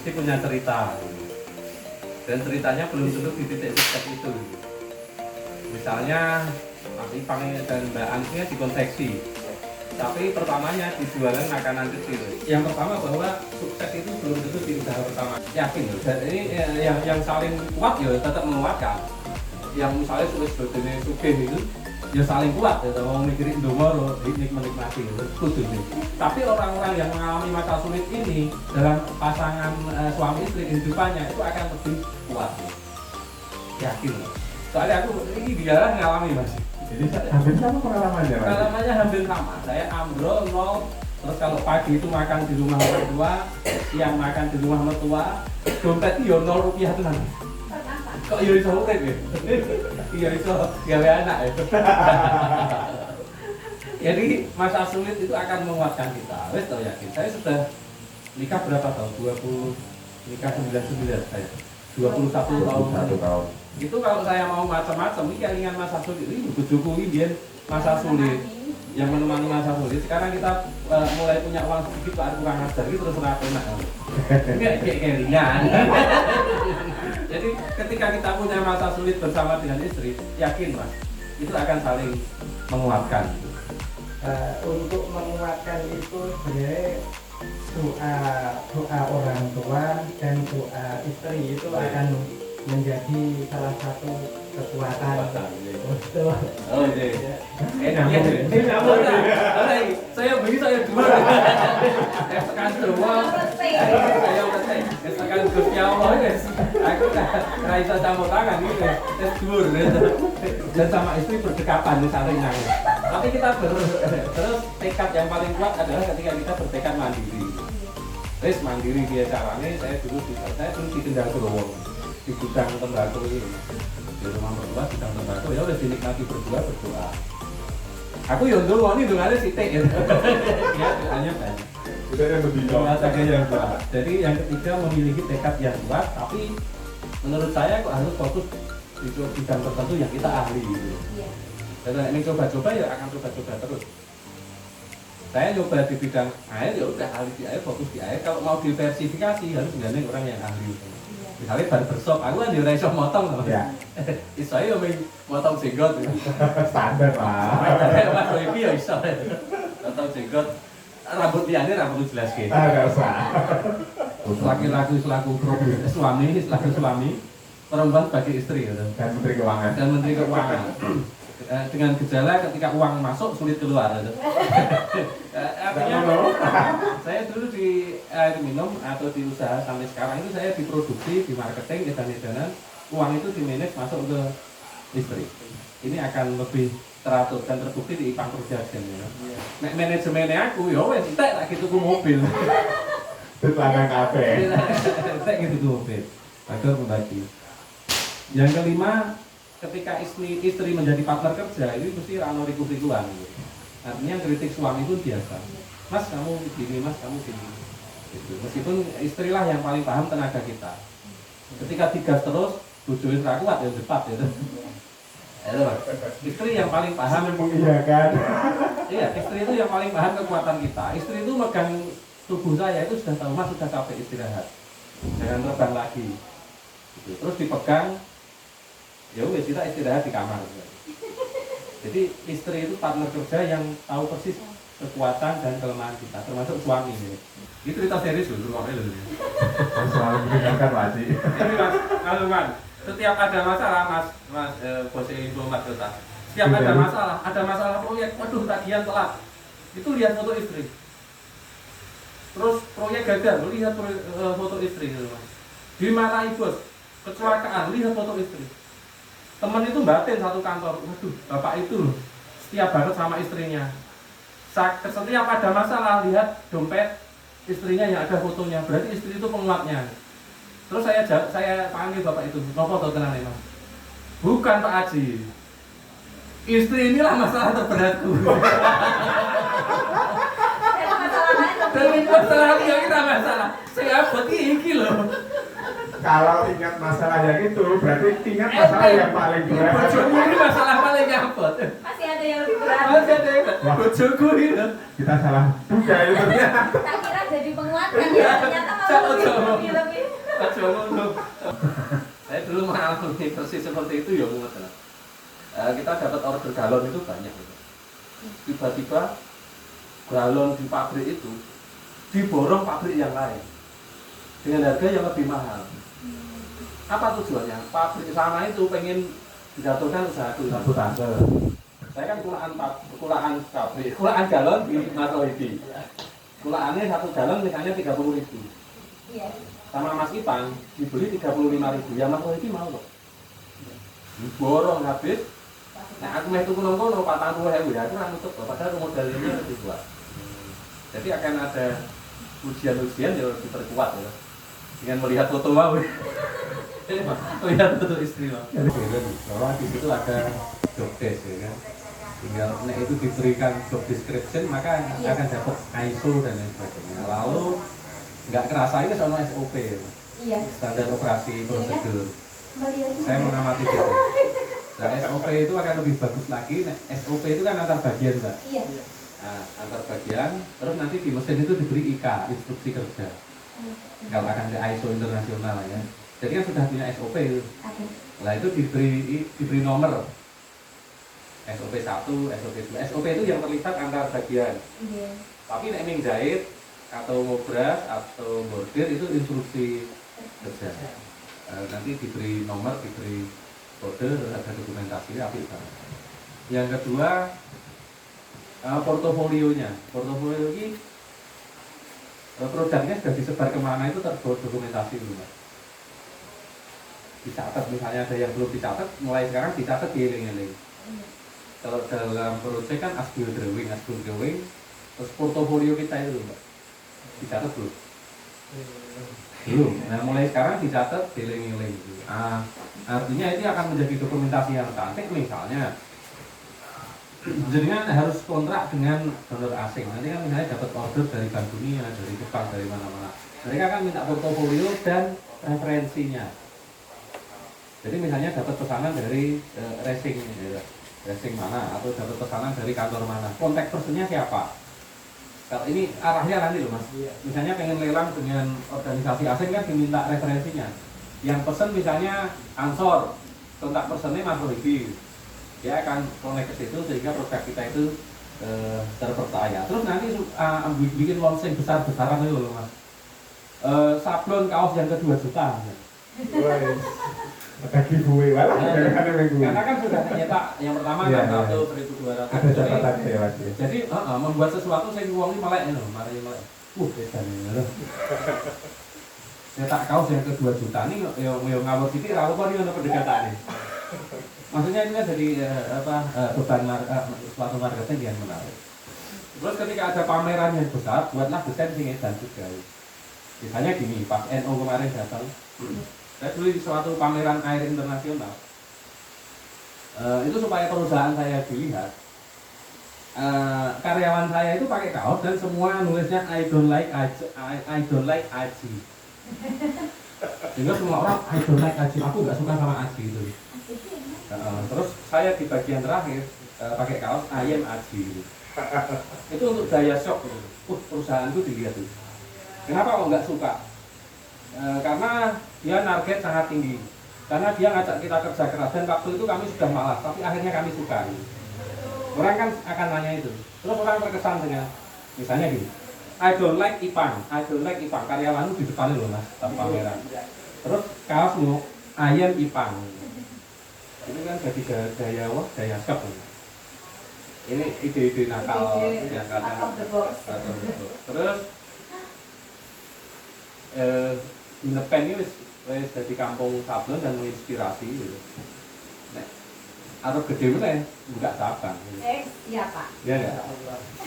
pasti punya cerita. Dan ceritanya belum tentu di titik sukses itu. Misalnya Mas Ipang dan Mbak Anisnya dikonveksi, tapi pertamanya dijualan makanan kecil. Yang pertama bahwa sukses itu belum tentu di usaha pertama. Yakin loh. Dan ini yang saling kuat ya tetap menguatkan. Yang misalnya sudah sugih itu ya saling kuat ya, mau mikirin domoro, menikmati setuju nih. Tapi orang-orang yang mengalami masa sulit ini dalam pasangan suami istri kehidupannya itu akan lebih kuat. Yakin loh. Soalnya aku ini dia ngalami Mas. Jadi hampir sama pengalamannya Mas? Pengalamannya hampir sama. Saya ambrol nol. Terus kalau pagi itu makan di rumah mertua, siang makan di rumah mertua, dompet itu ya 0 rupiah tuh nanti. Kok ya bisa urip ya? Iya bisa gawe anak ya. Jadi masa sulit itu akan menguatkan kita. Wes tau yakin. Saya sudah nikah berapa tahun? 99 saya. 21 tahun. 1 tahun. Itu kalau saya mau macam-macam, ini kelingan masa sulit. Ini bojoku ini biar masa sulit. Yang menemani masa sulit. Sekarang kita mulai punya uang sedikit, ada kurang ajar gitu terus rapi nak. Ini kayak kelingan. Jadi ketika kita punya masa sulit bersama dengan istri, yakin Mas, itu akan saling menguatkan. Untuk menguatkan itu sebenarnya doa orang tua dan doa istri itu akan menjadi salah satu kekuatan. Betul. Oh iya. Enak ya. Saya beli saya dua. Tekan dua. Saya udah tekan Gusti Allah guys. Aku udah bisa campur tangan gitu. Tes dur. Dan sama istri berdekatan di saling nangis. Tapi kita terus tekad yang paling kuat adalah ketika kita bertekad mandiri. Terus mandiri dia caranya saya dulu di Kendal Growong. Di gudang tembakau itu di rumah mertua gudang tembakau ya udah dinikmati berdua berdoa. Aku yang dulu ini dengarnya sitik ya. Ya doanya banyak. Udah yang lebih yang kuat. Jadi yang ketiga memiliki tekad yang kuat, tapi menurut saya kok harus fokus di bidang tertentu yang kita ahli gitu. Dan ini coba-coba ya akan coba-coba terus. Saya coba di bidang air ya udah ahli di air, fokus di air. Kalau mau diversifikasi harus menggandeng orang yang ahli. Misalnya barbershop, aku kan di shop motong loh. Ya. Iso ya motong jenggot. Standar lah. Mas Wifi ya iso. Motong jenggot. Rambut liane rambut jelas gitu. Enggak usah. Laki-laki selaku suami, perempuan sebagai istri gitu. Dan Menteri Keuangan. Dan Menteri Keuangan. Dengan gejala ketika uang masuk sulit keluar gitu. Artinya saya dulu di air minum atau di usaha sampai sekarang itu saya diproduksi, di marketing, edan-edanan, uang itu dimanage masuk ke istri. Ini akan lebih teratur dan terbukti di Ipang Production ya. Nek manajemennya aku ya wes entek tak gitu ku mobil. Itu langgang kafe. Entek gitu ku mobil. Agar membagi. Yang kelima, ketika istri menjadi partner kerja ini mesti rano riku-rikuan. Artinya kritik suami itu biasa. Mas kamu gini, mas kamu gini. Gitu. Meskipun istrilah yang paling paham tenaga kita. Ketika digas terus, bujui ra kuat ya cepat ya. Istri yang paling paham mengiyakan. Iya, istri itu yang paling paham kekuatan kita. Istri itu megang tubuh saya itu sudah tahu mas sudah capek istirahat. Jangan terbang lagi. Gitu. Terus dipegang, ya wes kita istirahat di kamar. Jadi istri itu partner kerja yang tahu persis kekuatan dan kelemahan kita, termasuk suami. Ini cerita serius loh, rumahnya loh. Selalu mendengarkan wajib. Ini mas, kalungan. Setiap ada masalah, bos Ibu Mas Jota. Setiap ada masalah proyek, waduh tagihan telat. Itu lihat foto istri. Terus proyek gagal, lihat foto istri gitu mas. Dimarahi bos, kecelakaan, lihat foto istri. Temen itu batin satu kantor, waduh bapak itu loh setia banget sama istrinya. Setiap ada masalah lihat dompet istrinya yang ada fotonya, berarti istri itu penguatnya. Terus saya panggil bapak itu, nopo tau tenang mas? Bukan Pak Haji, istri inilah masalah terberatku. Dan masalah yang kita masalah, saya buat ini loh. Kalau ingat masalah yang itu, berarti ingat masalah yang paling berat. Bojoku ini masalah paling abot. Masih ada yang lebih berat. Masih ada yang bojoku ini. Kita salah duga itu. Tak kira jadi penguatkan ya, ternyata malah lebih. Aja ngono. Saya dulu mengalami persis seperti itu ya ngoten. Kita dapat order galon itu banyak gitu. Tiba-tiba galon di pabrik itu diborong pabrik yang lain dengan harga yang lebih mahal. Apa tujuannya? Pabrik sana itu pengen dijatuhkan usaha itu. Sabotase. Saya kan kulaan pabrik, kulaan galon di Mas Rohidi. Kulaannya 1 galon misalnya 30.000. Iya. Sama Mas Ipang dibeli 35.000. Ya Mas Rohidi mau kok. Diborong habis. Nah aku meh tuku nang kono 40.000 ya aku ora nutup kok, padahal modalnya lebih kuat. Jadi akan ada ujian-ujian yang diperkuat ya. Dengan melihat foto mau. Melihat foto istri mau. Bahwa di situ ada job desk ya kan. Tinggal nek itu diberikan job description maka akan dapat ISO dan lain sebagainya. Lalu nggak kerasa ini soal SOP ya. Iya. Standar operasi prosedur. Saya Saya mengamati itu. Nah, SOP itu akan lebih bagus lagi. Nah, SOP itu kan antar bagian, Mbak. Iya. Nah, antar bagian, terus nanti di mesin itu diberi IK, instruksi kerja. Kalau akan ke ISO internasional ya. Jadi kan sudah punya SOP itu. Nah, itu diberi nomor. SOP 1, SOP 2. SOP itu yang terlibat antar bagian. Iya. Tapi nek ning jahit atau ngobras atau bordir itu instruksi kerja. Nanti diberi nomor, diberi kode, terus ada dokumentasi, apik banget. Yang kedua, portofolionya. Portofolio ini produknya sudah disebar kemana itu terdokumentasi dulu, Mas. Dicatat, misalnya ada yang belum dicatat, mulai sekarang dicatat dieling-eling. Kalau dalam proyek kan as build drawing, terus portofolio kita itu, Mbak, dicatat belum? Belum. Nah, mulai sekarang dicatat dieling-eling. Artinya ini akan menjadi dokumentasi yang cantik. Misalnya jenengan harus kontrak dengan donor asing. Nanti kan misalnya dapat order dari Bank Dunia, dari Jepang, dari mana-mana. Mereka akan minta portofolio dan referensinya. Jadi misalnya dapat pesanan dari racing mana, atau dapat pesanan dari kantor mana. Kontak personnya siapa? Kalau ini arahnya nanti loh, Mas. Misalnya pengen lelang dengan organisasi asing kan diminta referensinya. Yang pesen misalnya Ansor, kontak personnya Mas Rohidi. Dia akan connect ke situ sehingga produk kita itu terpercaya. Terus nanti bikin launching besar-besaran itu loh, Mas. Sablon kaos yang ke-2 juta. Ada giveaway malah Karena kan sudah nyetak yang pertama kan 1.200. Ada catatan ya, Mas. Jadi membuat sesuatu saya uangnya melek loh, mari melek. Edan ya. Nyetak kaos yang ke-2 juta nih yo ngawur sithik ra apa nih ono pendekatane. Maksudnya ini kan jadi beban suatu marketing yang menarik. Terus ketika ada pameran yang besar, buatlah desain sing edan juga. Misalnya gini, pas NO kemarin datang, saya beli suatu pameran air internasional. Itu supaya perusahaan saya dilihat. Karyawan saya itu pakai kaos dan semua nulisnya I don't like Aji. Sehingga semua orang I don't like Aji, aku nggak suka sama Aji itu. Terus saya di bagian terakhir pakai kaos I am Aji. Itu untuk daya shock. Perusahaanku dilihat itu. Kenapa kok nggak suka? Karena dia target sangat tinggi. Karena dia ngajak kita kerja keras dan waktu itu kami sudah malas, tapi akhirnya kami suka. Orang kan akan nanya itu. Terus orang terkesan dengan misalnya gini, I don't like Ipang, karyawanmu di depan loh Mas, tapi pameran. Terus kaosmu I am Ipang. Ini kan jadi daya shock. Ini ide-ide nakal yang kadang. Terus Inepen ini wis dari kampung sablon dan menginspirasi gitu. Nek arep gede meneh buka cabang. Iya Pak. Iya ya.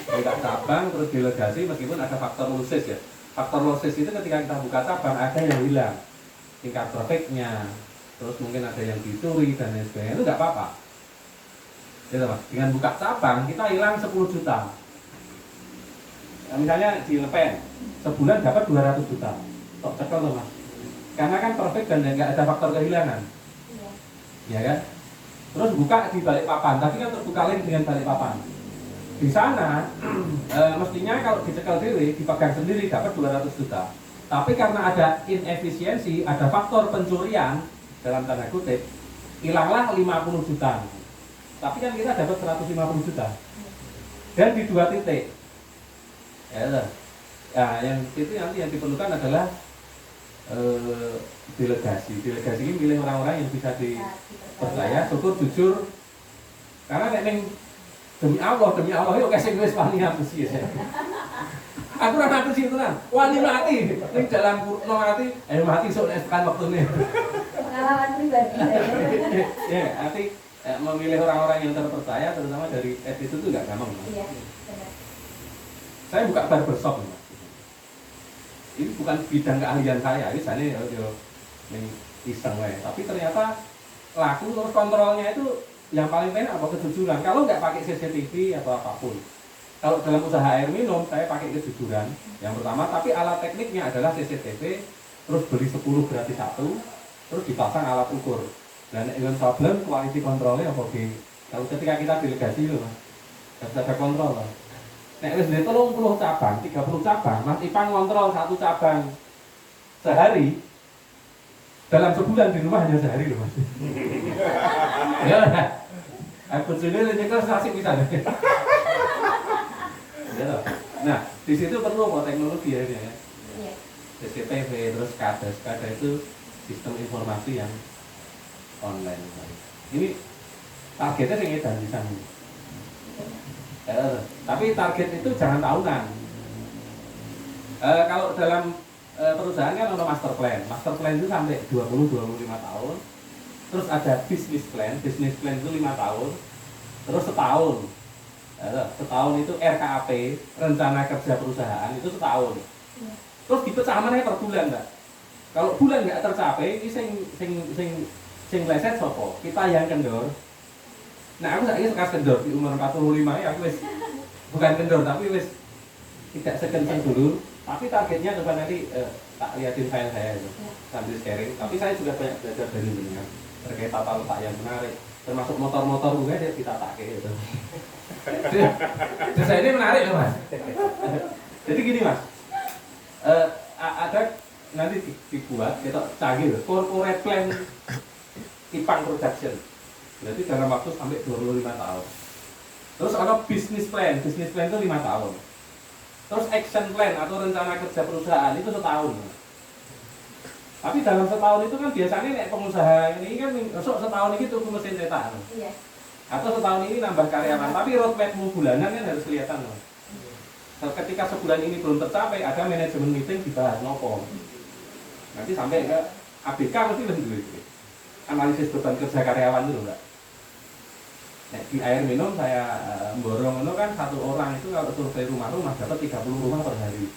Buka cabang terus delegasi meskipun ada faktor losis ya. Faktor losis itu ketika kita buka cabang ada yang hilang. Tingkat profitnya, terus mungkin ada yang dicuri dan lain sebagainya, itu nggak apa-apa. Gitu Mas. Dengan buka cabang kita hilang 10 juta. Nah, misalnya di Lepen sebulan dapat 200 juta. Tok cekel tuh Mas. Karena kan perfect dan nggak ada faktor kehilangan. Iya kan? Terus buka di balik papan, tapi kan terbuka link dengan balik papan. di sana mestinya kalau dicekel diri, dipegang sendiri dapat 200 juta. Tapi karena ada inefisiensi, ada faktor pencurian dalam tanda kutip, hilanglah 50 juta. Tapi kan kita dapat 150 juta. Dan di 2 titik. Ya, yang itu nanti yang diperlukan adalah delegasi. Delegasi ini milih orang-orang yang bisa dipercaya, syukur, jujur. Karena nek demi Allah yuk kasih wis wani mati ya. Aku ora mati sih tenan. Wani mati ning dalam kurno mati, mati sok nek tekan waktune. Pengalaman pribadi. Ya, arti memilih orang-orang yang terpercaya terutama dari itu tuh enggak gampang. Iya, benar. Saya buka barbershop. Ini bukan bidang keahlian saya, ini saya iseng wae. Tapi ternyata laku terus kontrolnya itu yang paling penting apa kejujuran. Kalau nggak pakai CCTV atau apapun. Kalau dalam usaha air minum saya pakai kejujuran yang pertama. Tapi alat tekniknya adalah CCTV. Terus beli 10 gratis 1. Terus dipasang alat ukur. Dan dengan problem quality controlnya apa di. Kalau ketika kita delegasi loh mas, harus ada kontrol lah. Nek wis ndek 30 cabang, 30 cabang, Mas Ipan ngontrol 1 cabang sehari. Dalam sebulan di rumah hanya sehari loh Mas. Ya. Aku sendiri nyekel asik bisa. Ya. Nah, di situ perlu apa teknologi ya. Iya. CCTV terus SCADA itu sistem informasi yang online. Ini targetnya yang edan di sana. Tapi target itu jangan tahunan. Kalau dalam perusahaan kan ada master plan. Master plan itu sampai 20-25 tahun. Terus ada business plan itu 5 tahun. Terus setahun. Setahun itu RKAP, rencana kerja perusahaan itu setahun. Terus dipecah mana per bulan enggak? Kalau bulan enggak tercapai, ini sing leset sopo? Kita yang kendor. Nah aku saiki sekas kendor di umur 45 ya aku wis bukan kendor tapi wis tidak sekencang dulu. Tapi targetnya coba nanti tak liatin file saya itu sambil sharing. Tapi saya juga banyak belajar dari jenengan terkait tata letak yang menarik. Termasuk motor-motor juga dia kita pakai gitu. Terus ini menarik loh mas. Jadi gini mas, ada nanti dibuat kita canggih loh, corporate plan Ipang Production. Berarti dalam waktu sampai 25 tahun. Terus ada business plan itu 5 tahun. Terus action plan atau rencana kerja perusahaan itu setahun. Tapi dalam setahun itu kan biasanya nek pengusaha ini kan setahun ini tuh mesin cetak. Iya. Atau setahun ini nambah karyawan, tapi roadmapmu bulanan kan harus kelihatan loh. Ketika sebulan ini belum tercapai, ada manajemen meeting dibahas nopo. Nanti sampai ke ABK mesti lebih dulu itu. Analisis beban kerja karyawan itu enggak. Nah, di air minum saya borong itu kan 1 orang itu kalau survei rumah-rumah dapat 30 rumah per hari.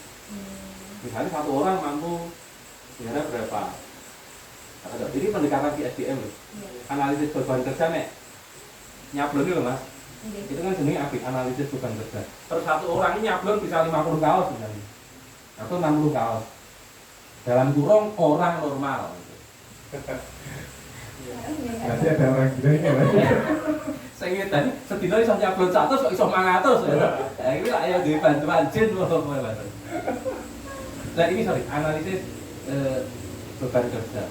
Misalnya 1 orang mampu kira berapa? Jadi pendekatan di SDM loh. Analisis beban kerja nek nyablon itu loh mas. Itu kan jenis analisis beban kerja. Terus 1 orang ini nyablon bisa 50 kaos misalnya. Atau 60 kaos. Dalam kurung orang normal. Berarti ada orang gila ini mas. Saya ingat tadi setidaknya bisa nyablon 100 kok bisa 500 ya. Nah ini lah ya di bantuan jin loh. Nah ini analisis beban kerja.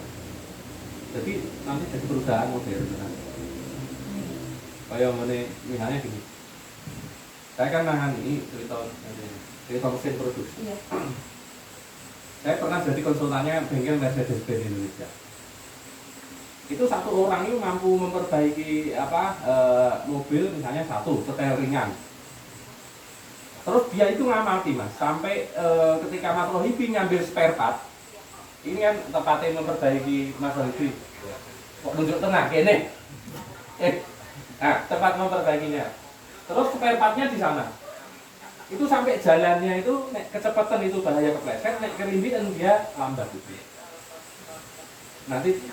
Jadi nanti jadi perusahaan modern nanti. Kayak misalnya gini. Saya kan nangani cerita mesin produksi. Iya. Saya pernah jadi konsultannya bengkel Mercedes-Benz Indonesia. Itu 1 orang itu mampu memperbaiki mobil misalnya 1 setel ringan. Terus dia itu ngamati mas, sampai ketika Mas Rohibi ngambil spare part, ini kan tempatnya memperbaiki Mas Rohibi. Kok nunjuk tengah gini? Nah, tempat memperbaikinya. Terus spare partnya di sana. Itu sampai jalannya itu kecepatan itu bahaya kepleset, naik kerimbian dia lambat gitu. Nanti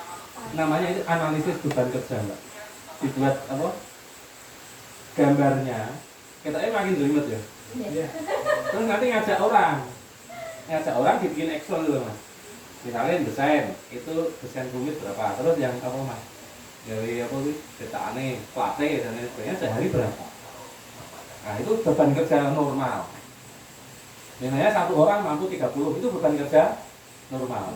namanya itu analisis beban kerja mbak. Dibuat apa? Gambarnya. Kita makin jelimet ya. Iya. Terus nanti ngajak orang dibikin Excel dulu mas. Misalnya desain, itu desain rumit berapa? Terus yang apa mas? Dari apa sih? Cetakannya, plate dan lain sebagainya sehari berapa? Nah, itu beban kerja normal. Misalnya satu orang mampu 30, itu beban kerja normal.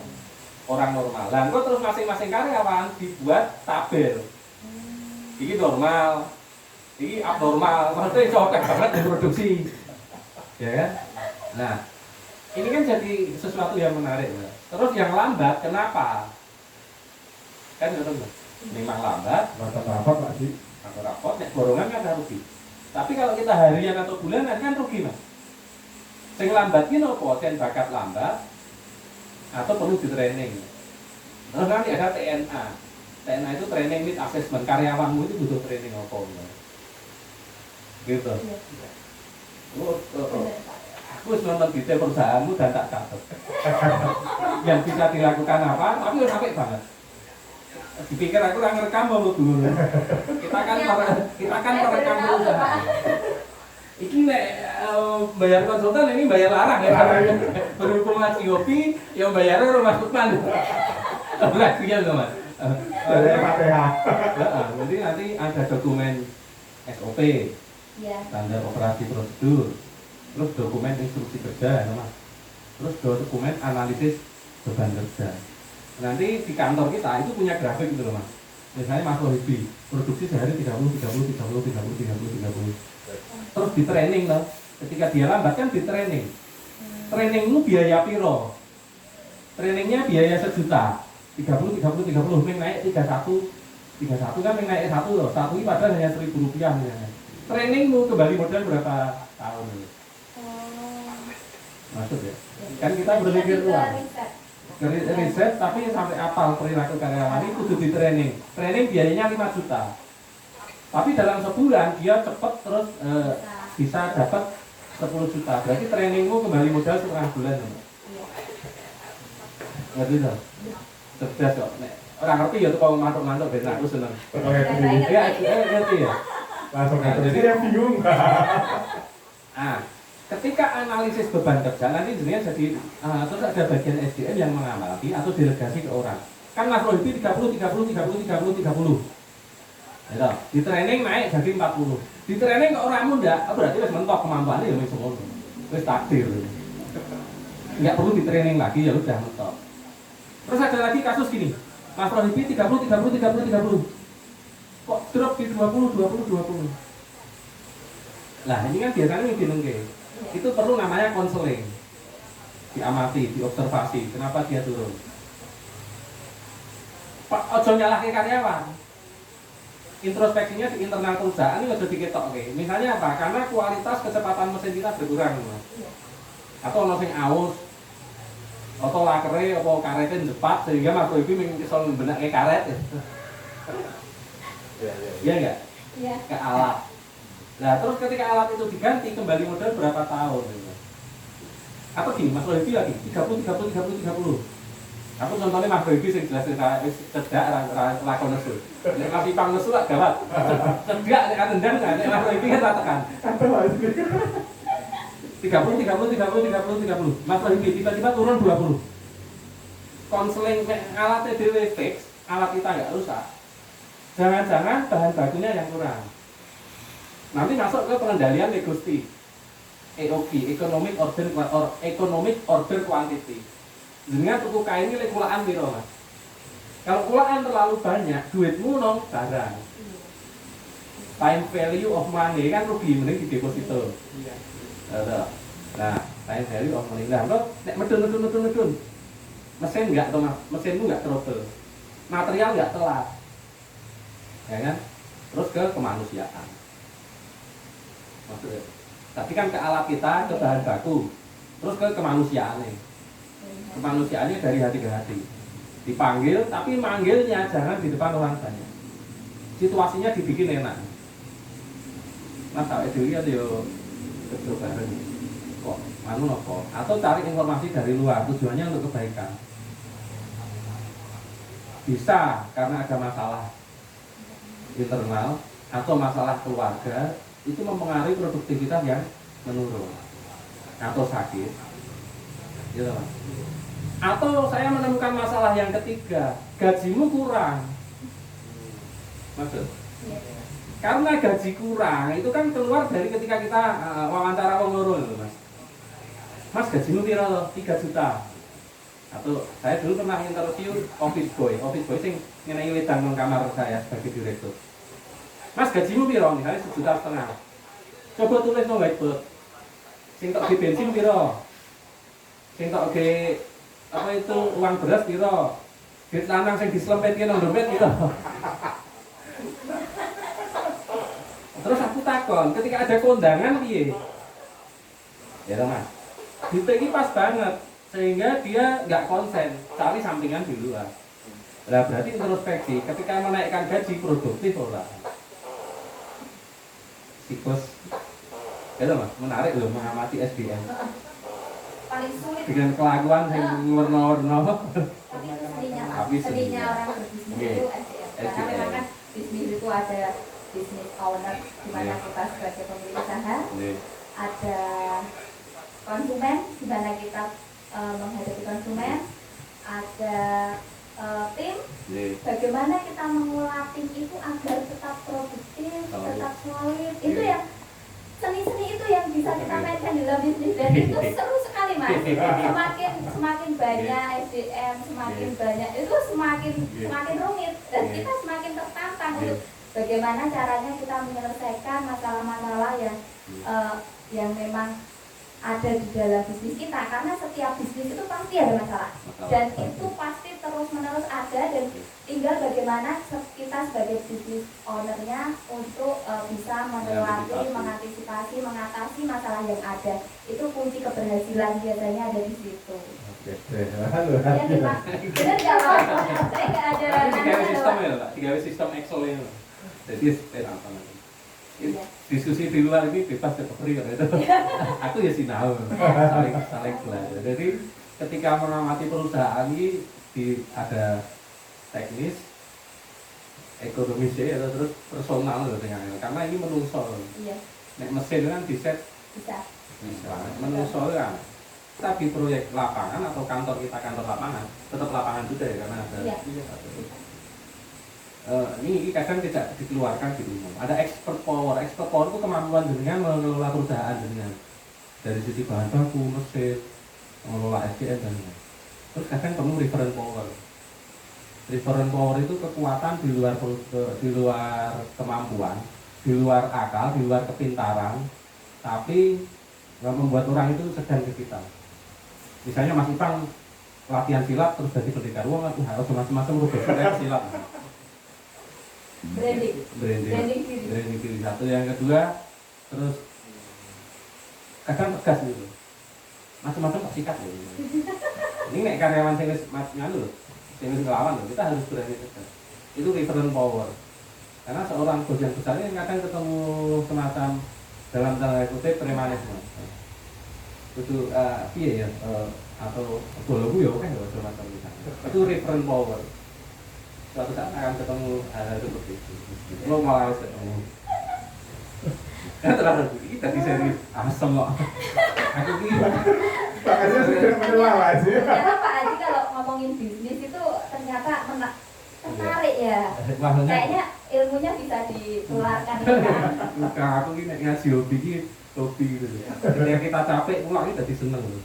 Orang normal. Lah kok terus masing-masing karyawan dibuat tabel. Ini normal, ini abnormal, maksudnya cocok banget diproduksi. Ya kan? Nah, ini kan jadi sesuatu yang menarik. Ya. Terus yang lambat, kenapa? Kan betul nggak? Memang lambat, Rapat lagi. atau rapot, nek borongan kan ada rugi. Tapi kalau kita harian atau bulanan kan rugi mas. Sing lambat ini apa? Sen bakat lambat atau perlu di training. Terus nanti ada TNA. TNA itu training need assessment, karyawanmu itu butuh training apa? Gitu. Aku harus nonton detail perusahaanmu dan tak catat. Yang bisa dilakukan apa? Tapi udah sampai banget. Dipikir aku orang ngerekam mau dulu. Kita kan perekam perusahaan. Iki nek bayar konsultan ini bayar larang ya. Berhubung ngaji kopi, yang bayarnya Rumah Lukman. Berarti ya loh mas. Jadi nanti ada dokumen SOP, standar operasi prosedur, terus dokumen instruksi kerja, ya, mas. Terus dokumen analisis beban kerja. Nanti di kantor kita itu punya grafik gitu loh mas. Misalnya Mas Rohibi, produksi sehari 30. Terus di training loh. Ketika dia lambat kan di training. Trainingmu biaya piro? Trainingnya biaya 1 juta. 30, Ming naik 31 kan Ming naik 1 loh. 1 ini padahal hanya 1.000 rupiah misalnya. Trainingmu kembali modal berapa tahun? Maksud ya? Kan kita berpikir luas. Riset tapi sampai apal perilaku karyawan itu kudu di training. Training biayanya 5 juta. Tapi dalam sebulan dia cepat terus bisa dapat 10 juta. Berarti trainingmu kembali modal setengah bulan. Ngerti dong? Cerdas kok. Orang ngerti ya tuh kalau mantuk-mantuk ben aku seneng. Ya, ngerti ya. Langsung jadi yang bingung. Ketika analisis beban kerja nanti sebenarnya jadi terus ada bagian SDM yang mengamati atau delegasi ke orang. Kan Mas Rohibi 30. Ya, di training naik jadi 40. Di training ke orangmu ndak, berarti wis mentok kemampuannya ya wis ngono. Wis takdir. Enggak perlu di training lagi ya udah mentok. Terus ada lagi kasus gini. Mas Rohibi 30. Kok drop di 20. Lah ini kan biasanya yang binengke. Itu perlu namanya konseling, diamati, diobservasi, kenapa dia turun. Pak, ojo nyalahke karyawan. Introspeksinya di internal perusahaan ini ojo diketokke. Misalnya apa? Karena kualitas kecepatan mesin kita berkurang, mas. Atau ono sing aus, atau lakere, atau karetnya cepat sehingga Mas Rohibi mengisol membenake karet. Iya enggak? Iya. Ke alat. Nah terus ketika alat itu diganti kembali modal berapa tahun? Apa gini Mas Rohibi lagi 30. Aku contohnya Mas Rohibi sing jelas cedak lakon nesu. Nek Mas Ipang nesu lak gawat. Cedak nek tendang nek Mas Rohibi kan tak tekan. 30. Mas Rohibi tiba-tiba turun 20. Konseling alatnya dhewe fix, alat kita enggak rusak. Jangan-jangan bahan bakunya yang kurang. Nanti masuk ke pengendalian Gusti. EOQ, Economic Order Quantity. Dengan tuku kain ini kulaan piro, Mas? Kalau kulaan terlalu banyak, duitmu nong barang. Time value of money kan rugi mending di deposito. Iya. Nah, time value of money. Nah, nek medun. Mesin enggak toh, Mas? Mesinmu enggak trouble. Material enggak telat. Ya kan? Terus ke kemanusiaan. Maksudnya, tadi kan ke alat kita, ke bahan baku, terus ke kemanusiaannya. Kemanusiaannya dari hati ke hati. Dipanggil, tapi manggilnya jangan di depan orang banyak. Situasinya dibikin enak. Mas awake dhewe yo kerja bareng. Kok anu nopo? Atau cari informasi dari luar, tujuannya untuk kebaikan. Bisa karena ada masalah internal atau masalah keluarga. Itu mempengaruhi produktivitas yang menurun atau sakit, gitu mas. Atau saya menemukan masalah yang ketiga, gajimu kurang, maksud? Karena gaji kurang, itu kan keluar dari ketika kita wawancara wong loro lho, Mas. Mas gajimu piro? 3 juta. Atau saya dulu pernah interview office boy sing ngenai wedang nang kamar saya sebagai direktur. Mas gajimu piro? Misalnya 1,5 juta. Coba tulis nang whiteboard. Sing tok di bensin piro? Sing tok di apa itu uang beras piro? Duit lanang sing dislempetke nang dompet piro? Terus aku takon, ketika ada kondangan piye? Ya toh, Mas. Duitnya ini pas banget, sehingga dia nggak konsen, cari sampingan di luar. Nah berarti introspeksi, ketika menaikkan gaji produktif ora. Siklus, ya toh, Mas, menarik loh mengamati SDM. Paling sulit. Dengan kelakuan yang warna-warna. Tapi itu seninya, Mas. Tapi Seninya orang berbisnis Oke. itu SDM. Karena memang kan bisnis itu ada bisnis owner, di mana kita sebagai pemilik usaha, ada konsumen, di mana kita menghadapi konsumen, ada tim, bagaimana kita mengolah tim itu agar tetap produktif, tetap solid. Itu yang seni-seni itu yang bisa kita mainkan di dalam bisnis, dan itu seru sekali, Mas. Semakin banyak SDM, semakin banyak itu semakin rumit, dan kita semakin tertantang untuk bagaimana caranya kita menyelesaikan masalah-masalah yang memang ada di dalam bisnis kita, karena setiap bisnis itu pasti ada masalah dan itu pasti terus-menerus ada, dan tinggal bagaimana kita sebagai bisnis ownernya untuk bisa melewati, mengantisipasi, mengatasi masalah yang ada. Itu kunci keberhasilan biasanya ada di situ. Iya nih, Pak. Benar nggak, Pak? Saya nggak ada. Tiga sistem ya, Pak. Tiga sistem Excel ini. Jadi apa nanti? Diskusi di luar ini bebas ya free kan itu. Aku ya sinau, saling belajar. Jadi ketika mengamati perusahaan ini ada teknis, ekonomis ya, terus personal loh dengan karena ini menungso. Iya. Nek mesin kan diset Bisa. menungso kan. Tapi proyek lapangan atau kantor kita kantor lapangan tetap lapangan juga ya karena ada. Iya. Ini kadang tidak dikeluarkan di umum. Ada expert power itu kemampuan dengan mengelola perusahaan dengan dari sisi bahan baku, mesin, mengelola SDM dan lain. Terus kadang perlu referent power. Referent power itu kekuatan di luar kemampuan, di luar akal, di luar kepintaran, tapi membuat orang itu segan ke kita. Misalnya Mas Ipang latihan silat terus jadi pendekar, harus macam-macam rubah silat. Branding diri satu. Yang kedua terus kadang tegas gitu, macam-macam tak sikat loh. Ini nek karyawan sing wis nganu loh, sing wis ngelawan loh, kita harus berani tegas. Itu referent power. Karena seorang bos yang besar ini kadang ketemu semacam dalam tanda kutip premanisme. Itu piye ya atau bologu ya kan semacam itu. Itu referent power. Suatu saat akan ketemu hal-hal seperti itu. Lo malah harus ketemu. Kan terlalu kita di seri asem kok. Aku ini makanya sudah menyelam aja. Ternyata Pak Haji kalau ngomongin bisnis itu ternyata menarik ya. Kayaknya ilmunya bisa ditularkan ya. Bukan aku ini ngaji hobi gitu. Ketika kita capek pulang ini jadi seneng loh.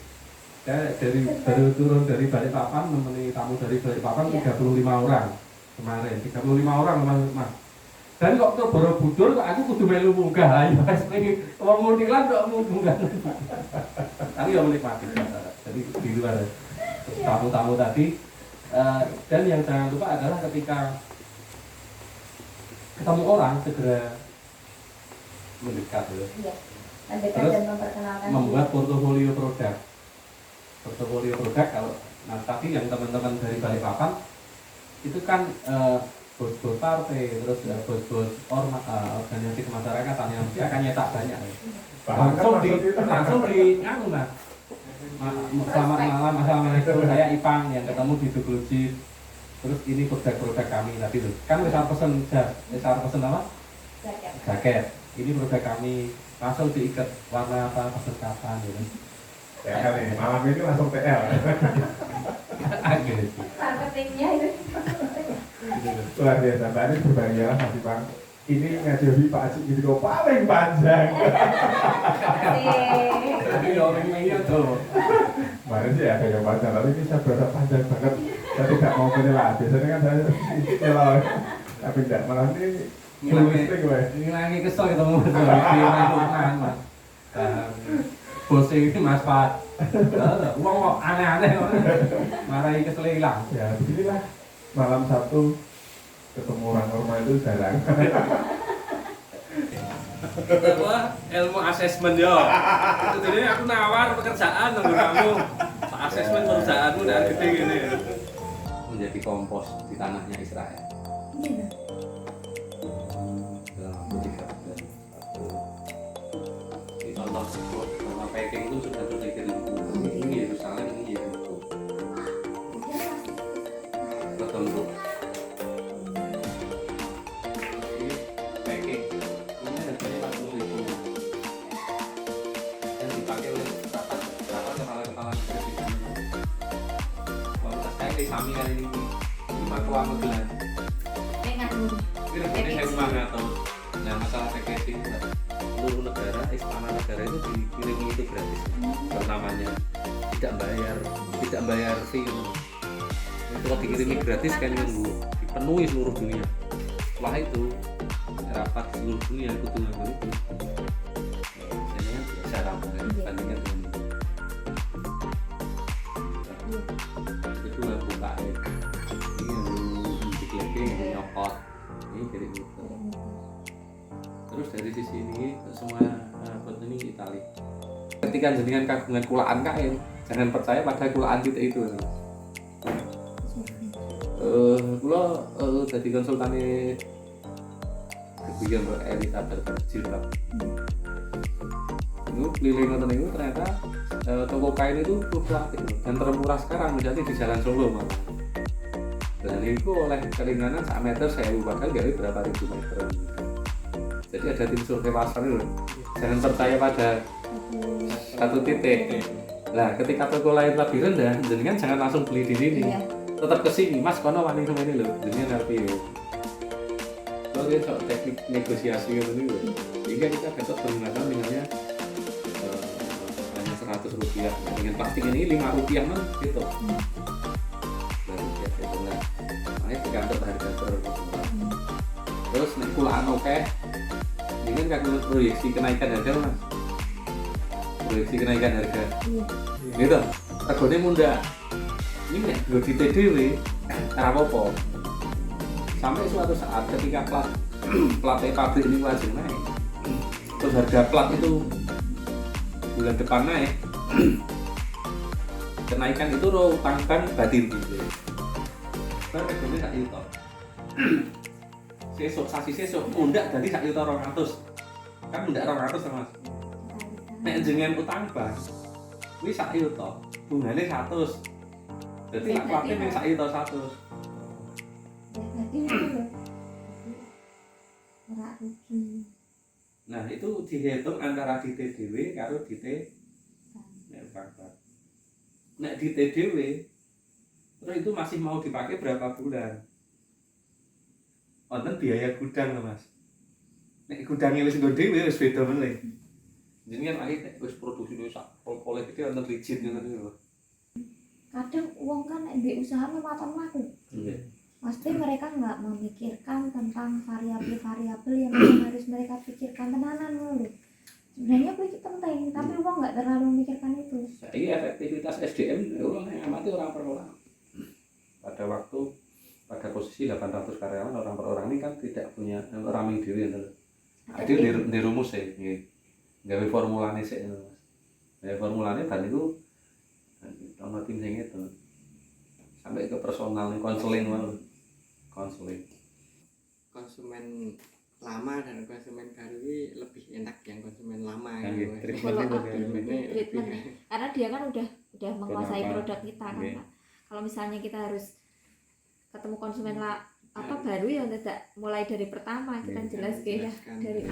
Saya baru turun dari Balikpapan menemani tamu dari Balikpapan 35 orang. Kemarin 35 orang Mas. Dan kok ke Borobudur kok aku kudu melu munggah. Ayo wis iki wong muntilan kok munggah. Tapi ya menikmati. Jadi di luar tamu-tamu tadi dan yang jangan lupa adalah ketika ketemu orang segera mendekat ya. Iya. Mendekat Terus dan memperkenalkan membuat portofolio produk. Portofolio produk kalau tadi yang teman-teman dari Balikpapan itu kan bos-bos partai, terus bos-bos organisasi kemasyarakatan yang mesti akan nyetak banyak ya. langsung di nganu Mas. Selamat malam, assalamualaikum, saya Ipang yang ketemu di Duglujit. Terus ini produk-produk kami tadi tuh. Kan bisa pesen apa? Jaket. Ini produk kami, langsung diikat warna apa, pesen kapan gitu. Ya nih, malam ini langsung TL. marketingnya itu. Luar biasa, Mbak ini berbagi ya Mas Ipang. ini ngadepi Pak Haji Indro paling panjang. Tapi orang ini tuh. Kemarin sih ada yang panjang, tapi ini saya berasa panjang banget. Saya tidak mau menyelah. Biasanya kan saya nyelah, tapi tidak, malah ini fulistik gue. Ini lagi kesel ketemu di lingkungan mas. Bos ini Mas Pat. Uang kok aneh-aneh kok. Marahi kesel hilang. Ya beginilah malam Sabtu ketemu orang normal itu jarang. Apa ilmu asesmen yo. Itu jadi aku nawar pekerjaan nunggu kamu. Pak asesmen perusahaanmu udah gede gini. Menjadi kompos di tanahnya Israel. Iya. Dalam waktu 3 bulan. Insya Allah sama packing itu sudah terdikirim. Ini Yerusalem, ini Yeriko. Betul Bu. Ini packing. Ini harganya 40.000. Dan dipakai oleh kepala-kepala presiden. Kualitas saya sami kali ini. 5 kuah megelan. Ini saya semangat atau nah masalah packaging seluruh negara istana negara itu dikirimi itu gratis namanya tidak bayar fee itu kalau dikirimi gratis kan Bu dipenuhi seluruh dunia setelah itu rapat seluruh dunia ikut dengan itu saya jarang dibandingkan dengan itu lah buka ini nyokot ini dari itu. Terus dari sisi ini semua buat ini Itali. Ketika jenengan kagungan kulaan kain, jangan percaya pada kulaan titik itu. Kula jadi konsultane kebijakan berelit berjilbab. Itu keliling ngoten niku ternyata toko kain itu fluktuatif dan termurah sekarang misalnya di Jalan Solo malah. Dan itu oleh keringanan 1 meter 1000 bakal gawe berapa ribu meter. Jadi ada tim survei pasar itu jangan percaya pada satu titik. Nah ketika toko lain lebih rendah jenengan jangan langsung beli di sini. Tetap kesini Mas kono wani sama ini loh jenengan ngerti ya. Soalnya soal teknik negosiasi itu loh. Sehingga kita besok menggunakan misalnya hanya 100 rupiah dengan plastik ini 5 rupiah man gitu. Makanya dikantor harga terus nek kulaan oke ini kan proyeksi kenaikan harga Mas proyeksi kenaikan harga gitu regane munda ini nek gue di TDW apa sampai suatu saat ketika plat pabrik ini wajib naik terus harga plat itu bulan depan naik kenaikan itu tangkan batin gitu regane sak juta. Sasi sesuk mundak dadi sak juta 200. Kan mundak 200 Mas. Nek jenengan utang bank kuwi sak juta, bungane 100. Dadi lak kuwate ning sak juta 100. Ora rugi. Nah, itu dihitung antara di TDW karo di bank. Nek di TDW terus itu masih mau dipakai berapa bulan? Wonten biaya gudang loh Mas. Nek gudangnya wis nggo dhewe wis beda meneh. Jenengan lagi wis produksi wis sak pol-pole iki wonten rigid ngoten niku. Kadang uang kan di usaha memakan laku. Nggih. Pasti mereka nggak memikirkan tentang variabel-variabel yang memang harus mereka pikirkan tenanan loh. Sebenarnya itu penting, tapi uang nggak terlalu memikirkan itu. Saiki efektivitas SDM yang amati orang per orang. Pada posisi 800 karyawan orang per orang ini kan tidak punya raming dhewe ngono. Jadi di rumus ya, gawe formulane sik ngono Mas. Gawe formulane dan itu ana tim sing itu. Sampai ke personal konseling ngono. Konseling. Konsumen lama dan konsumen baru ini lebih enak yang konsumen lama Kan gitu. Treatmentnya, karena dia kan udah menguasai produk kita kan Pak. Kalau misalnya kita harus ketemu konsumen baru yang tidak mulai dari pertama kita jelas ya dari